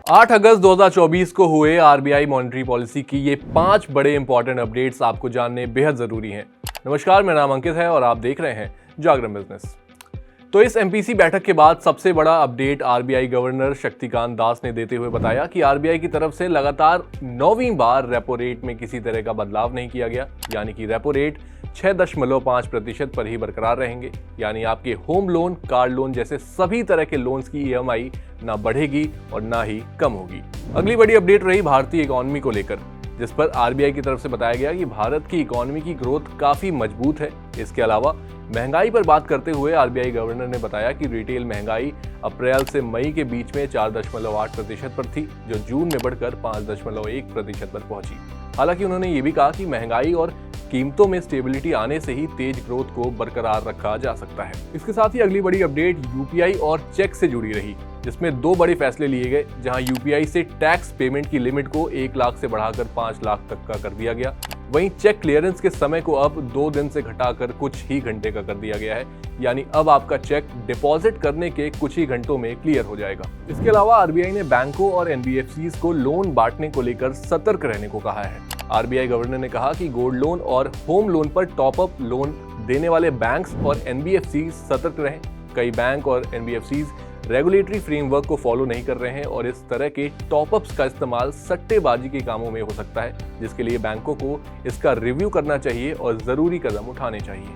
8 अगस्त 2024 को हुए RBI monetary policy की ये 5 बड़े इंपॉर्टेंट अपडेट्स आपको जानने बेहद जरूरी हैं। नमस्कार, मेरा नाम अंकित है और आप देख रहे हैं जागरण बिजनेस। तो इस एमपीसी बैठक के बाद सबसे बड़ा update RBI governor Shaktikanta Das ने देते हुए बताया कि आरबीआई की तरफ से लगातार 9वीं बार रेपो रेट में किसी तरह का बदलाव नहीं किया गया, यानी कि रेपो रेट 6.5% पर ही बरकरार रहेंगे। यानी आपके होम लोन, कार लोन जैसे सभी तरह के लोन्स की ईएमआई ना बढ़ेगी और ना ही कम होगी। अगली बड़ी अपडेट रही भारतीय इकोनॉमी को लेकर, जिस पर आरबीआई की तरफ से बताया गया कि भारत की इकोनॉमी की ग्रोथ काफी मजबूत है। इसके अलावा महंगाई पर बात करते हुए आरबीआई गवर्नर ने बताया कि रिटेल महंगाई अप्रैल से मई के बीच में 4.8% पर थी, जो जून में बढ़कर 5.1% पर पहुंची। हालांकि उन्होंने ये भी कहा कि महंगाई और कीमतों में स्टेबिलिटी आने से ही तेज ग्रोथ को बरकरार रखा जा सकता है। इसके साथ ही अगली बड़ी अपडेट यूपीआई और चेक से जुड़ी रही, जिसमें 2 बड़े फैसले लिए गए, जहां यूपीआई से टैक्स पेमेंट की लिमिट को 1 लाख से बढ़ाकर 5 लाख तक का कर दिया गया। वहीं चेक क्लियरेंस के समय को अब 2 दिन से घटाकर कुछ ही घंटे का कर दिया गया है, यानी अब आपका चेक डिपॉजिट करने के कुछ ही घंटों में क्लियर हो जाएगा। इसके अलावा आरबीआई ने बैंकों और एनबीएफसीज को लोन बांटने को लेकर सतर्क रहने को कहा है। आरबीआई गवर्नर ने कहा कि गोल्ड लोन और होम लोन पर टॉप अप लोन देने वाले बैंक्स और एनबीएफसीज सतर्क रहें। कई बैंक और एनबीएफसीज रेगुलेटरी फ्रेमवर्क को फॉलो नहीं कर रहे हैं और इस तरह के टॉपअप्स का इस्तेमाल सट्टेबाजी के कामों में हो सकता है, जिसके लिए बैंकों को इसका रिव्यू करना चाहिए और जरूरी कदम उठाने चाहिए।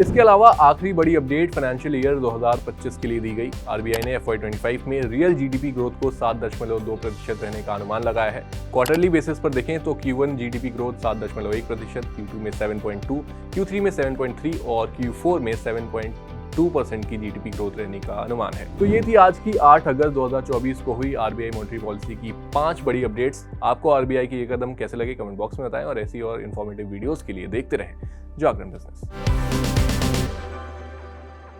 इसके अलावा आखिरी बड़ी अपडेट फाइनेंशियल ईयर 2025 के लिए दी गई। आरबीआई ने FY25 में रियल जीडीपी ग्रोथ को 7.2% रहने का अनुमान लगाया है। क्वार्टरली बेसिस पर देखें तो Q1 जीडीपी ग्रोथ 7.1%, Q2 में 7.2%, Q3 में 7.3% और Q4 में 7.2% की जीडीपी ग्रोथ रहने का अनुमान है। तो ये थी आज की 8 अगस्त 2024 को हुई आरबीआई मॉनेटरी पॉलिसी की 5 बड़ी अपडेट्स। आपको आरबीआई के ये कदम कैसे लगे कमेंट बॉक्स में बताएं और ऐसी और इन्फॉर्मेटिव वीडियोस के लिए देखते रहें जागरण बिजनेस।